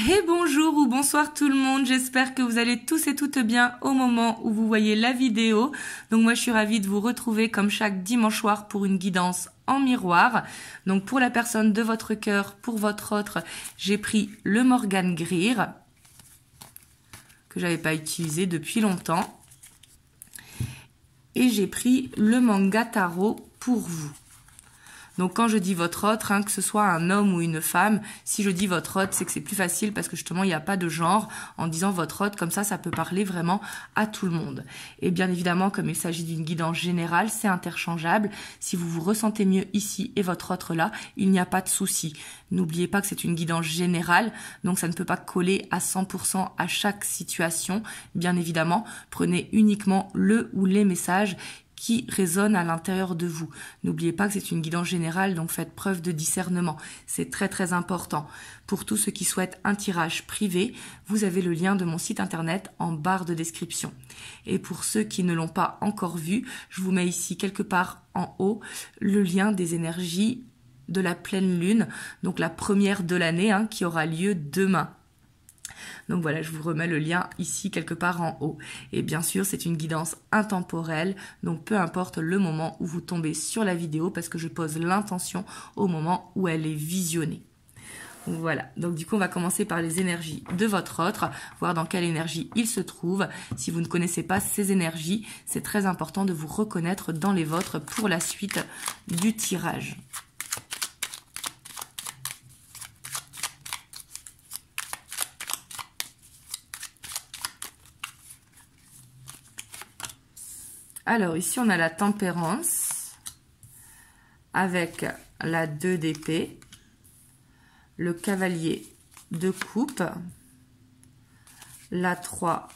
Et bonjour ou bonsoir tout le monde, j'espère que vous allez tous et toutes bien au moment où vous voyez la vidéo. Donc moi je suis ravie de vous retrouver comme chaque dimanche soir pour une guidance en miroir. Donc pour la personne de votre cœur, pour votre autre, j'ai pris le Morgan Greer que j'avais pas utilisé depuis longtemps. Et j'ai pris le Manga Tarot pour vous. Donc quand je dis votre autre, que ce soit un homme ou une femme, si je dis votre autre, c'est que c'est plus facile parce que justement il n'y a pas de genre. En disant votre autre, comme ça peut parler vraiment à tout le monde. Et bien évidemment, comme il s'agit d'une guidance générale, c'est interchangeable. Si vous vous ressentez mieux ici et votre autre là, il n'y a pas de souci. N'oubliez pas que c'est une guidance générale, donc ça ne peut pas coller à 100% à chaque situation. Bien évidemment, prenez uniquement le ou les messages qui résonne à l'intérieur de vous. N'oubliez pas que c'est une guidance générale, donc faites preuve de discernement. C'est très très important. Pour tous ceux qui souhaitent un tirage privé, vous avez le lien de mon site internet en barre de description. Et pour ceux qui ne l'ont pas encore vu, je vous mets ici quelque part en haut le lien des énergies de la pleine lune, donc la première de l'année qui aura lieu demain. Donc voilà, je vous remets le lien ici quelque part en haut. Et bien sûr, c'est une guidance intemporelle, donc peu importe le moment où vous tombez sur la vidéo, parce que je pose l'intention au moment où elle est visionnée. Voilà, donc du coup on va commencer par les énergies de votre autre, voir dans quelle énergie il se trouve. Si vous ne connaissez pas ces énergies, c'est très important de vous reconnaître dans les vôtres pour la suite du tirage. Alors ici on a la tempérance avec la 2 d'épée, le cavalier de coupe, la 3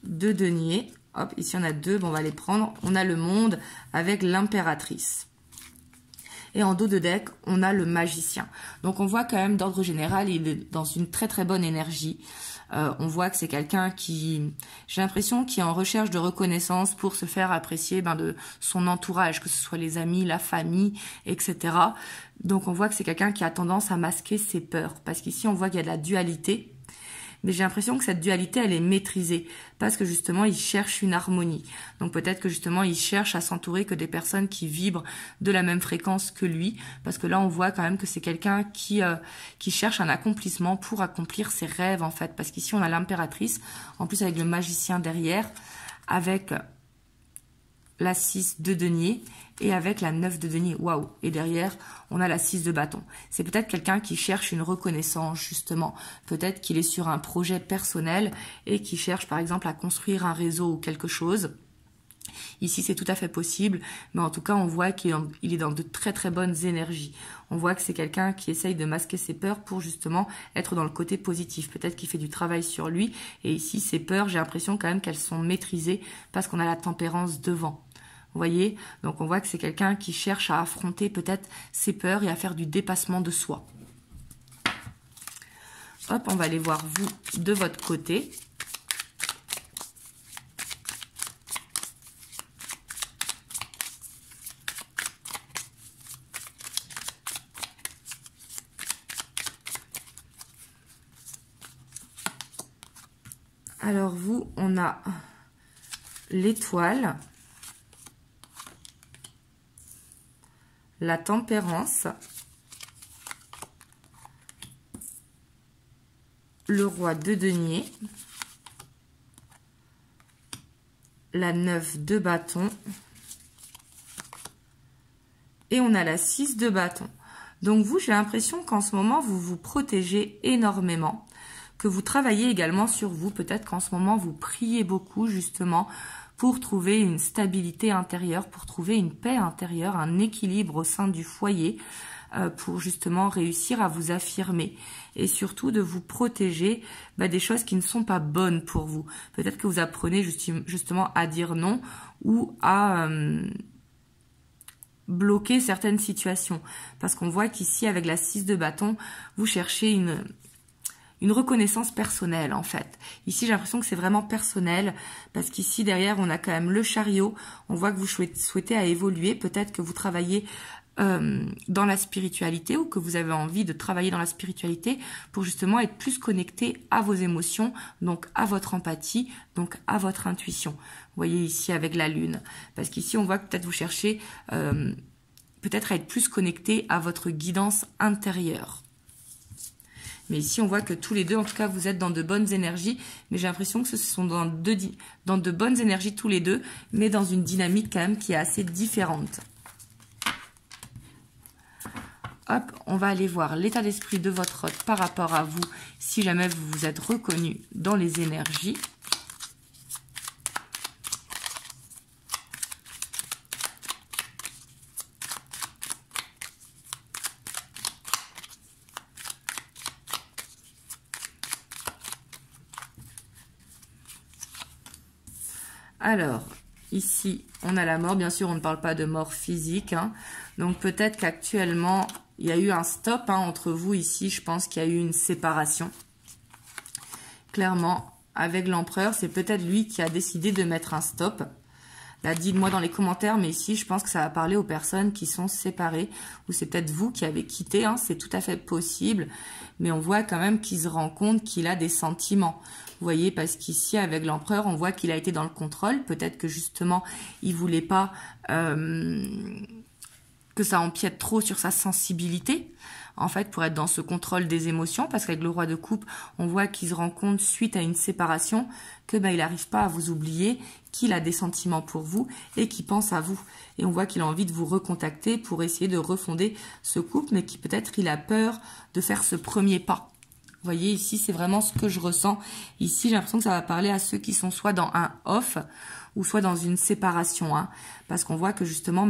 de denier. Hop, ici on a deux, bon, on va les prendre. On a le monde avec l'impératrice. Et en dos de deck, on a le magicien. Donc on voit quand même d'ordre général, il est dans une très très bonne énergie. On voit que c'est quelqu'un qui, j'ai l'impression, qui est en recherche de reconnaissance pour se faire apprécier de son entourage, que ce soit les amis, la famille, etc. Donc on voit que c'est quelqu'un qui a tendance à masquer ses peurs. Parce qu'ici on voit qu'il y a de la dualité. Mais j'ai l'impression que cette dualité, elle est maîtrisée parce que justement, il cherche une harmonie. Donc peut-être que justement, il cherche à s'entourer que des personnes qui vibrent de la même fréquence que lui. Parce que là, on voit quand même que c'est quelqu'un qui cherche un accomplissement pour accomplir ses rêves, en fait. Parce qu'ici, on a l'impératrice, en plus avec le magicien derrière, avec la 6 de denier et avec la 9 de denier. Waouh! Et derrière, on a la 6 de bâton. C'est peut-être quelqu'un qui cherche une reconnaissance, justement. Peut-être qu'il est sur un projet personnel et qui cherche, par exemple, à construire un réseau ou quelque chose. Ici, c'est tout à fait possible, mais en tout cas, on voit qu'il est dans de très très bonnes énergies. On voit que c'est quelqu'un qui essaye de masquer ses peurs pour justement être dans le côté positif. Peut-être qu'il fait du travail sur lui. Et ici, ses peurs, j'ai l'impression quand même qu'elles sont maîtrisées parce qu'on a la tempérance devant. Vous voyez? Donc on voit que c'est quelqu'un qui cherche à affronter peut-être ses peurs et à faire du dépassement de soi. Hop, on va aller voir vous de votre côté. Alors vous, on a l'étoile, la tempérance, le roi de denier, la 9 de bâton et on a la 6 de bâton. Donc vous, j'ai l'impression qu'en ce moment, vous vous protégez énormément, que vous travaillez également sur vous. Peut-être qu'en ce moment, vous priez beaucoup justement pour trouver une stabilité intérieure, pour trouver une paix intérieure, un équilibre au sein du foyer, pour justement réussir à vous affirmer et surtout de vous protéger des choses qui ne sont pas bonnes pour vous. Peut-être que vous apprenez justement à dire non ou à bloquer certaines situations. Parce qu'on voit qu'ici, avec la 6 de bâton, vous cherchez une reconnaissance personnelle en fait. Ici j'ai l'impression que c'est vraiment personnel parce qu'ici derrière on a quand même le chariot. On voit que vous souhaitez à évoluer. Peut-être que vous travaillez dans la spiritualité ou que vous avez envie de travailler dans la spiritualité pour justement être plus connecté à vos émotions, donc à votre empathie, donc à votre intuition. Vous voyez ici avec la lune. Parce qu'ici, on voit que peut-être vous cherchez peut-être à être plus connecté à votre guidance intérieure. Mais ici, on voit que tous les deux, en tout cas, vous êtes dans de bonnes énergies. Mais j'ai l'impression que ce sont dans de bonnes énergies tous les deux, mais dans une dynamique quand même qui est assez différente. Hop, on va aller voir l'état d'esprit de votre hôte par rapport à vous, si jamais vous vous êtes reconnu dans les énergies. Alors, ici, on a la mort. Bien sûr, on ne parle pas de mort physique, hein. Donc, peut-être qu'actuellement, il y a eu un stop hein, entre vous ici. Je pense qu'il y a eu une séparation. Clairement, avec l'empereur, c'est peut-être lui qui a décidé de mettre un stop. Là, dites-moi dans les commentaires, mais ici, je pense que ça va parler aux personnes qui sont séparées. Ou c'est peut-être vous qui avez quitté, hein, c'est tout à fait possible. Mais on voit quand même qu'il se rend compte qu'il a des sentiments. Vous voyez, parce qu'ici, avec l'empereur, on voit qu'il a été dans le contrôle. Peut-être que justement, il voulait pas que ça empiète trop sur sa sensibilité. En fait, pour être dans ce contrôle des émotions, parce qu'avec le roi de coupe, on voit qu'il se rend compte, suite à une séparation, que il n'arrive pas à vous oublier, qu'il a des sentiments pour vous et qu'il pense à vous. Et on voit qu'il a envie de vous recontacter pour essayer de refonder ce couple, mais qui peut-être il a peur de faire ce premier pas. Vous voyez, ici, c'est vraiment ce que je ressens. Ici, j'ai l'impression que ça va parler à ceux qui sont soit dans un off ou soit dans une séparation. Hein, parce qu'on voit que justement,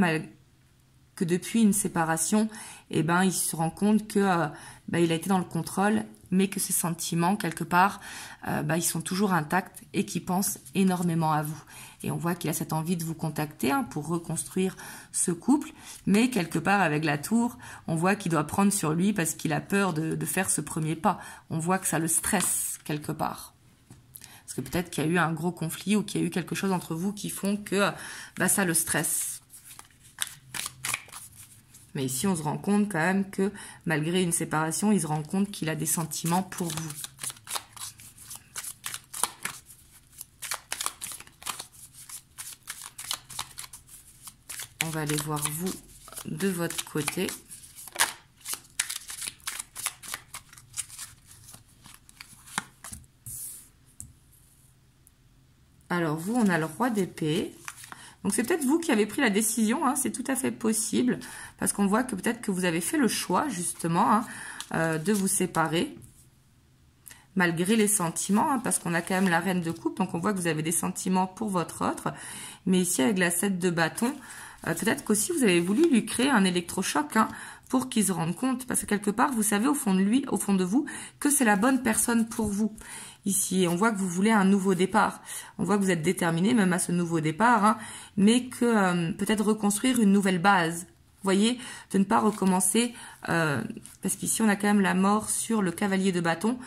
que depuis une séparation, eh ben, il se rend compte que il a été dans le contrôle, mais que ses sentiments, quelque part, ils sont toujours intacts et qu'il pense énormément à vous. Et on voit qu'il a cette envie de vous contacter hein, pour reconstruire ce couple, mais quelque part, avec la tour, on voit qu'il doit prendre sur lui parce qu'il a peur de faire ce premier pas. On voit que ça le stresse, quelque part. Parce que peut-être qu'il y a eu un gros conflit ou qu'il y a eu quelque chose entre vous qui font que ça le stresse. Mais ici, on se rend compte quand même que malgré une séparation, il se rend compte qu'il a des sentiments pour vous. On va aller voir vous de votre côté. Alors vous, on a le roi d'épée. Donc c'est peut-être vous qui avez pris la décision, hein, c'est tout à fait possible, parce qu'on voit que peut-être que vous avez fait le choix justement hein, de vous séparer, malgré les sentiments, hein, parce qu'on a quand même la reine de coupe, donc on voit que vous avez des sentiments pour votre autre, mais ici avec la 7 de bâton, peut-être qu'aussi vous avez voulu lui créer un électrochoc, hein, pour qu'il se rende compte, parce que quelque part, vous savez au fond de lui, au fond de vous, que c'est la bonne personne pour vous. Ici, on voit que vous voulez un nouveau départ. On voit que vous êtes déterminé même à ce nouveau départ, hein, mais que peut-être reconstruire une nouvelle base. Vous voyez, de ne pas recommencer, parce qu'ici, on a quand même la mort sur le cavalier de bâton,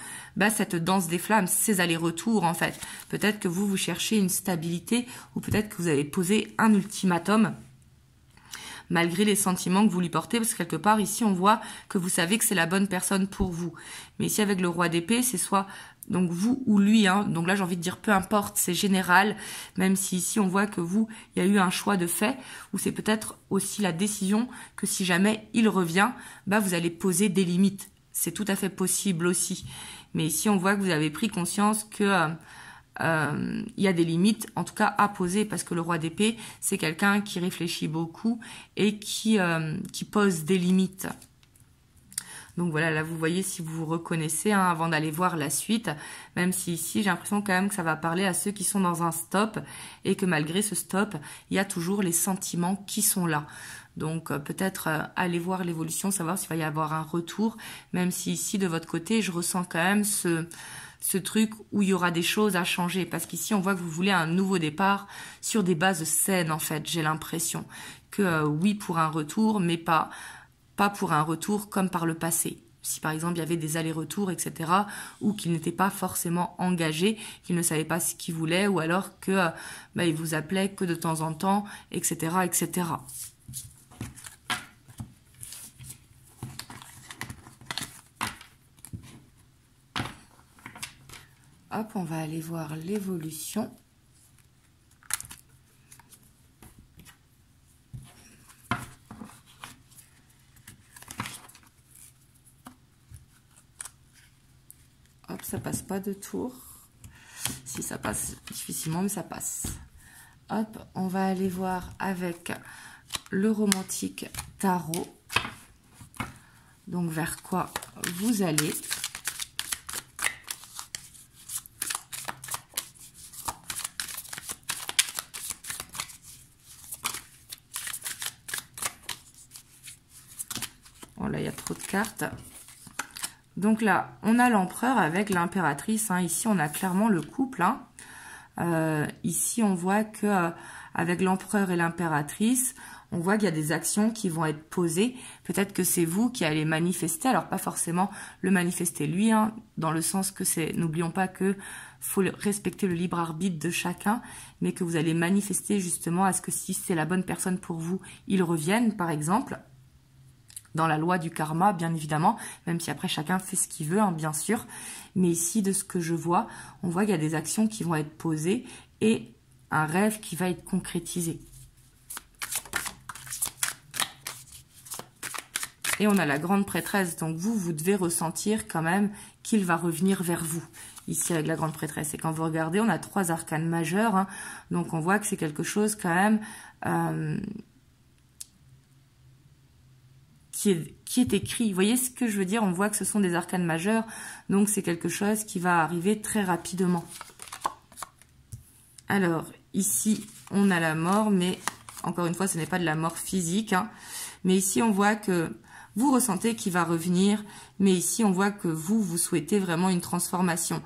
cette danse des flammes, ces allers-retours, en fait. Peut-être que vous cherchez une stabilité, ou peut-être que vous avez posé un ultimatum, malgré les sentiments que vous lui portez, parce que quelque part, ici, on voit que vous savez que c'est la bonne personne pour vous. Mais ici, avec le roi d'épée, c'est soit donc vous ou lui, hein. Donc là, j'ai envie de dire peu importe, c'est général, même si ici, on voit que vous, il y a eu un choix de fait, ou c'est peut-être aussi la décision que si jamais il revient, vous allez poser des limites. C'est tout à fait possible aussi. Mais ici, on voit que vous avez pris conscience que il y a des limites, en tout cas à poser, parce que le roi d'épée, c'est quelqu'un qui réfléchit beaucoup et qui pose des limites. Donc voilà, là vous voyez si vous vous reconnaissez, hein, avant d'aller voir la suite, même si ici j'ai l'impression quand même que ça va parler à ceux qui sont dans un stop et que malgré ce stop, il y a toujours les sentiments qui sont là. Donc peut-être aller voir l'évolution, savoir s'il va y avoir un retour, même si ici de votre côté, je ressens quand même ce truc où il y aura des choses à changer. Parce qu'ici, on voit que vous voulez un nouveau départ sur des bases saines, en fait. J'ai l'impression que oui pour un retour, mais pas pour un retour comme par le passé. Si par exemple, il y avait des allers-retours, etc., ou qu'il n'était pas forcément engagé, qu'il ne savait pas ce qu'il voulait, ou alors que il vous appelait que de temps en temps, etc., etc. Hop, on va aller voir l'évolution. Hop, ça passe pas de tour. Si ça passe difficilement, mais ça passe. Hop, on va aller voir avec le romantique tarot. Donc, vers quoi vous allez. Oh là, il y a trop de cartes. Donc là, on a l'empereur avec l'impératrice. Hein. Ici, on a clairement le couple. Hein. Ici, on voit que avec l'empereur et l'impératrice, on voit qu'il y a des actions qui vont être posées. Peut-être que c'est vous qui allez manifester. Alors, pas forcément le manifester lui, hein, dans le sens que c'est... N'oublions pas que faut respecter le libre arbitre de chacun, mais que vous allez manifester justement à ce que si c'est la bonne personne pour vous, il revienne, par exemple. Dans la loi du karma, bien évidemment, même si après chacun fait ce qu'il veut, hein, bien sûr. Mais ici, de ce que je vois, on voit qu'il y a des actions qui vont être posées et un rêve qui va être concrétisé. Et on a la grande prêtresse, donc vous devez ressentir quand même qu'il va revenir vers vous. Ici, avec la grande prêtresse. Et quand vous regardez, on a 3 arcanes majeures, hein, donc on voit que c'est quelque chose quand même... qui est écrit. Vous voyez ce que je veux dire? On voit que ce sont des arcanes majeures, donc c'est quelque chose qui va arriver très rapidement. Alors, ici, on a la mort, mais encore une fois, ce n'est pas de la mort physique. Hein. Mais ici, on voit que vous ressentez qu'il va revenir, mais ici, on voit que vous souhaitez vraiment une transformation.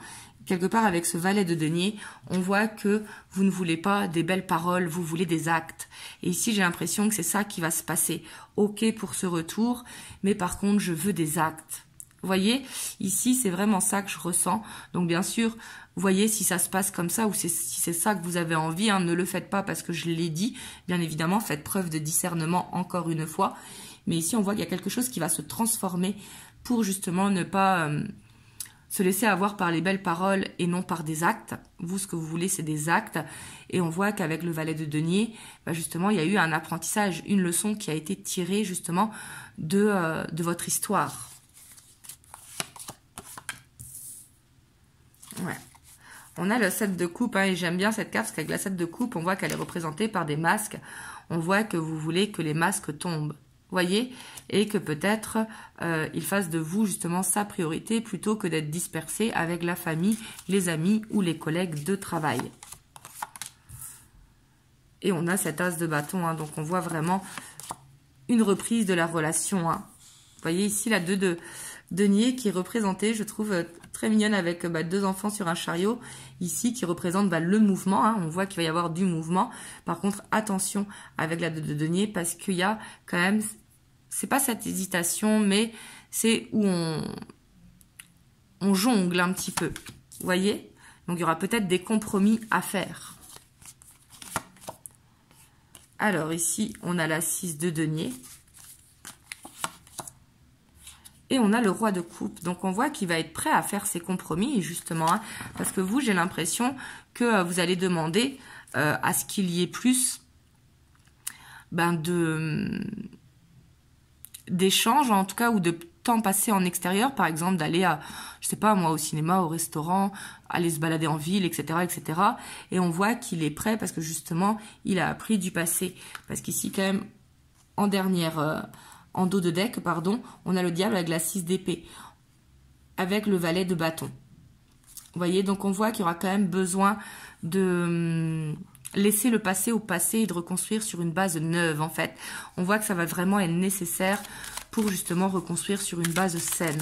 Quelque part, avec ce valet de denier, on voit que vous ne voulez pas des belles paroles, vous voulez des actes. Et ici, j'ai l'impression que c'est ça qui va se passer. Ok pour ce retour, mais par contre, je veux des actes. Vous voyez, ici, c'est vraiment ça que je ressens. Donc, bien sûr, voyez si ça se passe comme ça ou si c'est ça que vous avez envie. Hein, ne le faites pas parce que je l'ai dit. Bien évidemment, faites preuve de discernement encore une fois. Mais ici, on voit qu'il y a quelque chose qui va se transformer pour justement ne pas... se laisser avoir par les belles paroles et non par des actes. Vous, ce que vous voulez, c'est des actes. Et on voit qu'avec le valet de denier, bah justement, il y a eu un apprentissage, une leçon qui a été tirée justement de votre histoire. Ouais. On a le 7 de coupe, hein, et j'aime bien cette carte parce qu'avec la 7 de coupe, on voit qu'elle est représentée par des masques. On voit que vous voulez que les masques tombent. Voyez, et que peut-être il fasse de vous justement sa priorité plutôt que d'être dispersé avec la famille, les amis ou les collègues de travail. Et on a cet as de bâton, hein, donc on voit vraiment une reprise de la relation. Hein. Vous voyez ici la 2 de denier qui est représentée, je trouve très mignonne avec 2 enfants sur un chariot, ici qui représente le mouvement. Hein. On voit qu'il va y avoir du mouvement. Par contre, attention avec la 2 de denier parce qu'il y a quand même... C'est pas cette hésitation, mais c'est où on jongle un petit peu. Vous voyez? Donc, il y aura peut-être des compromis à faire. Alors, ici, on a la 6 de denier. Et on a le roi de coupe. Donc, on voit qu'il va être prêt à faire ses compromis, justement. Hein, parce que vous, j'ai l'impression que vous allez demander à ce qu'il y ait plus d'échanges en tout cas ou de temps passé en extérieur, par exemple d'aller à, je sais pas moi, au cinéma, au restaurant, aller se balader en ville, etc. etc. Et on voit qu'il est prêt parce que justement il a appris du passé. Parce qu'ici quand même en dernière, en dos de deck, pardon, on a le diable avec la 6 d'épée, avec le valet de bâton. Vous voyez, donc on voit qu'il y aura quand même besoin de... laisser le passé au passé et de reconstruire sur une base neuve, en fait. On voit que ça va vraiment être nécessaire pour justement reconstruire sur une base saine.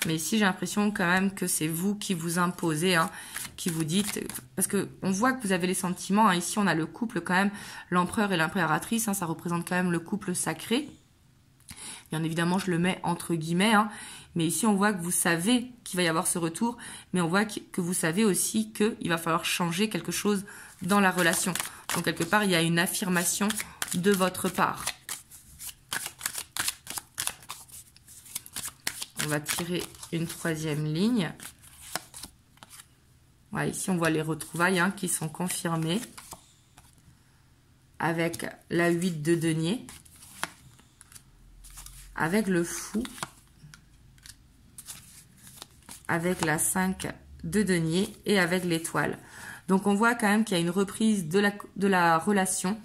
Mais ici, j'ai l'impression quand même que c'est vous qui vous imposez, hein, qui vous dites... Parce qu'on voit que vous avez les sentiments. Hein. Ici, on a le couple quand même, l'empereur et l'impératrice. Hein, ça représente quand même le couple sacré. Bien évidemment, je le mets entre guillemets, hein. Mais ici, on voit que vous savez qu'il va y avoir ce retour, mais on voit que vous savez aussi qu'il va falloir changer quelque chose dans la relation. Donc, quelque part, il y a une affirmation de votre part. on va tirer une troisième ligne. Voilà, ici, on voit les retrouvailles hein, qui sont confirmées avec la 8 de denier, avec le fou, avec la 5 de denier et avec l'étoile. Donc, on voit quand même qu'il y a une reprise de la relation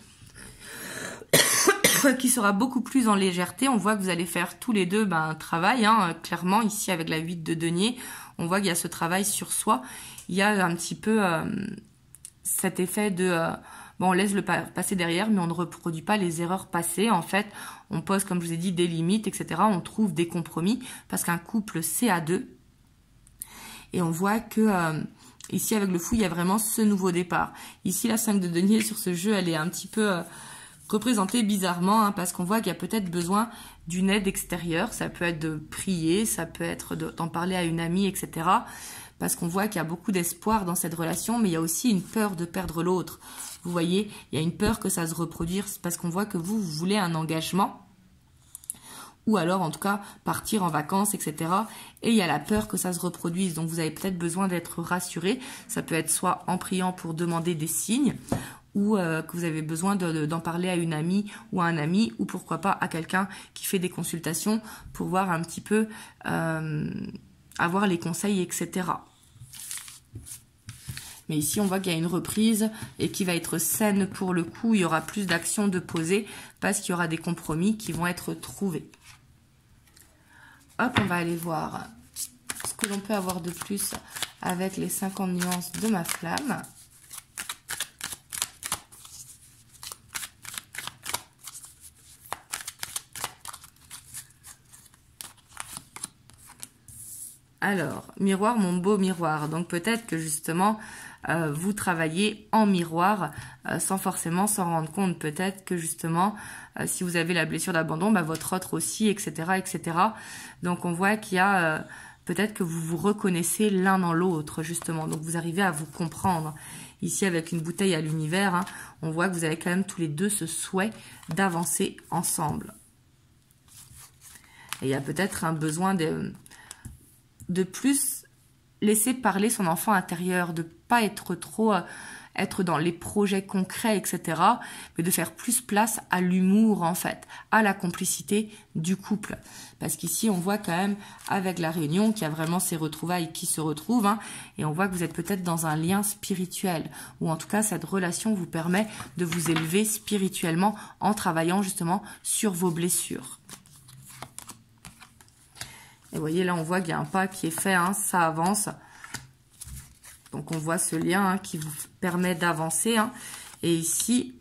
qui sera beaucoup plus en légèreté. On voit que vous allez faire tous les deux un travail, hein, clairement, ici avec la 8 de denier. On voit qu'il y a ce travail sur soi. Il y a un petit peu cet effet de... bon, on laisse le passé derrière, mais on ne reproduit pas les erreurs passées. En fait, on pose, comme je vous ai dit, des limites, etc. On trouve des compromis, parce qu'un couple, c'est à deux. Et on voit que... ici, avec le fou, il y a vraiment ce nouveau départ. Ici, la 5 de denier, sur ce jeu, elle est un petit peu... représentée bizarrement, hein, parce qu'on voit qu'il y a peut-être besoin d'une aide extérieure. Ça peut être de prier, ça peut être d'en parler à une amie, etc. Parce qu'on voit qu'il y a beaucoup d'espoir dans cette relation, mais il y a aussi une peur de perdre l'autre. Vous voyez, il y a une peur que ça se reproduise, parce qu'on voit que vous voulez un engagement, ou alors en tout cas partir en vacances, etc. Et il y a la peur que ça se reproduise. Donc vous avez peut-être besoin d'être rassuré. Ça peut être soit en priant pour demander des signes, ou que vous avez besoin d'en parler à une amie ou à un ami, ou pourquoi pas à quelqu'un qui fait des consultations pour voir un petit peu, avoir les conseils, etc. Mais ici, on voit qu'il y a une reprise et qui va être saine pour le coup. Il y aura plus d'actions de poser parce qu'il y aura des compromis qui vont être trouvés. Hop, on va aller voir ce que l'on peut avoir de plus avec les 50 nuances de ma flamme. Alors, miroir, mon beau miroir. Donc peut-être que justement, vous travaillez en miroir sans forcément s'en rendre compte. Peut-être que justement, si vous avez la blessure d'abandon, votre autre aussi, etc., etc. Donc on voit qu'il y a peut-être que vous vous reconnaissez l'un dans l'autre, justement. Donc vous arrivez à vous comprendre. Ici, avec une bouteille à l'univers, hein, on voit que vous avez quand même tous les deux ce souhait d'avancer ensemble. Et il y a peut-être un besoin de plus laisser parler son enfant intérieur, de pas être trop être dans les projets concrets, etc., mais de faire plus place à l'humour, en fait, à la complicité du couple. Parce qu'ici, on voit quand même, avec la réunion, qu'il y a vraiment ces retrouvailles qui se retrouvent, hein, et on voit que vous êtes peut-être dans un lien spirituel, ou en tout cas, cette relation vous permet de vous élever spirituellement en travaillant justement sur vos blessures. Et vous voyez, là, on voit qu'il y a un pas qui est fait, hein, ça avance. Donc, on voit ce lien hein, qui vous permet d'avancer. Hein. Et ici,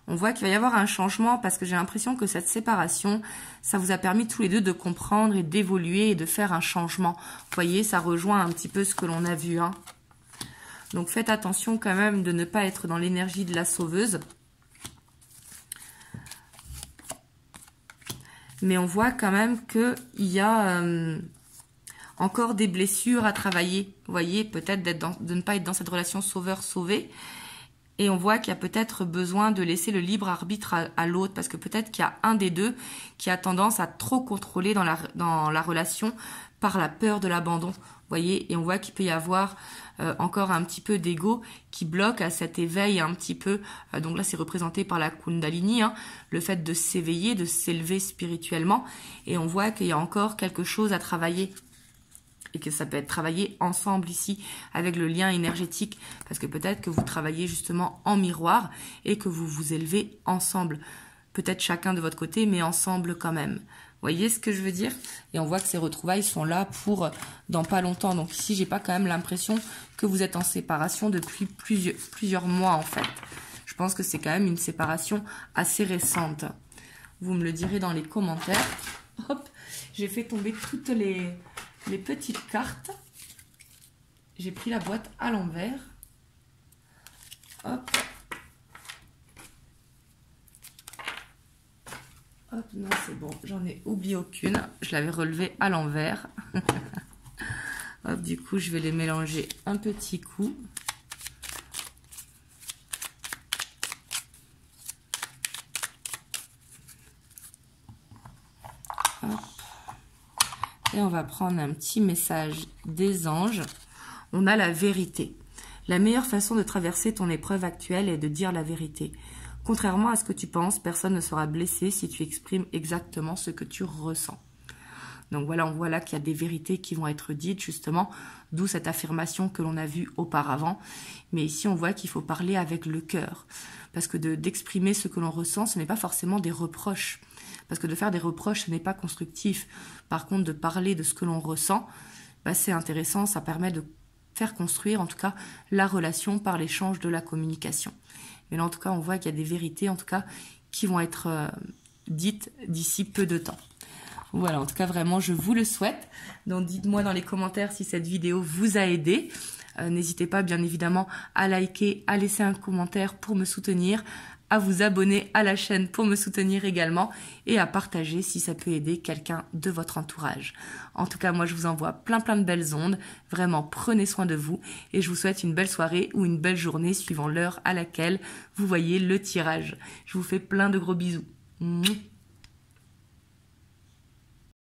on voit qu'il va y avoir un changement parce que j'ai l'impression que cette séparation, ça vous a permis tous les deux de comprendre et d'évoluer et de faire un changement. Vous voyez, ça rejoint un petit peu ce que l'on a vu. Hein. Donc, faites attention quand même de ne pas être dans l'énergie de la sauveuse. Mais on voit quand même qu'il y a encore des blessures à travailler. Vous voyez, peut-être de ne pas être dans cette relation sauveur-sauvé. Et on voit qu'il y a peut-être besoin de laisser le libre arbitre à l'autre. Parce que peut-être qu'il y a un des deux qui a tendance à trop contrôler dans la relation par la peur de l'abandon. Vous voyez, et on voit qu'il peut y avoir encore un petit peu d'ego qui bloque à cet éveil un petit peu. Donc là, c'est représenté par la Kundalini, hein, le fait de s'éveiller, de s'élever spirituellement. Et on voit qu'il y a encore quelque chose à travailler. Et que ça peut être travaillé ensemble ici avec le lien énergétique. Parce que peut-être que vous travaillez justement en miroir et que vous vous élevez ensemble. Peut-être chacun de votre côté, mais ensemble quand même. Vous voyez ce que je veux dire? Et on voit que ces retrouvailles sont là pour dans pas longtemps. Donc ici, j'ai pas quand même l'impression que vous êtes en séparation depuis plusieurs mois en fait. Je pense que c'est quand même une séparation assez récente. Vous me le direz dans les commentaires. Hop, j'ai fait tomber toutes les petites cartes. J'ai pris la boîte à l'envers. Hop. Hop, non, c'est bon, j'en ai oublié aucune. Je l'avais relevée à l'envers. Hop, du coup, je vais les mélanger un petit coup. Hop. Et on va prendre un petit message des anges. On a la vérité. La meilleure façon de traverser ton épreuve actuelle est de dire la vérité. Contrairement à ce que tu penses, personne ne sera blessé si tu exprimes exactement ce que tu ressens. Donc voilà, on voit là qu'il y a des vérités qui vont être dites justement, d'où cette affirmation que l'on a vue auparavant. Mais ici, on voit qu'il faut parler avec le cœur. Parce que d'exprimer ce que l'on ressent, ce n'est pas forcément des reproches. Parce que de faire des reproches, ce n'est pas constructif. Par contre, de parler de ce que l'on ressent, bah, c'est intéressant, ça permet de faire construire en tout cas la relation par l'échange de la communication. Mais là, en tout cas, on voit qu'il y a des vérités, en tout cas, qui vont être dites d'ici peu de temps. Voilà, en tout cas, vraiment, je vous le souhaite. Donc, dites-moi dans les commentaires si cette vidéo vous a aidé. N'hésitez pas, bien évidemment, à liker, à laisser un commentaire pour me soutenir, à vous abonner à la chaîne pour me soutenir également et à partager si ça peut aider quelqu'un de votre entourage. En tout cas, moi, je vous envoie plein de belles ondes. Vraiment, prenez soin de vous et je vous souhaite une belle soirée ou une belle journée suivant l'heure à laquelle vous voyez le tirage. Je vous fais plein de gros bisous.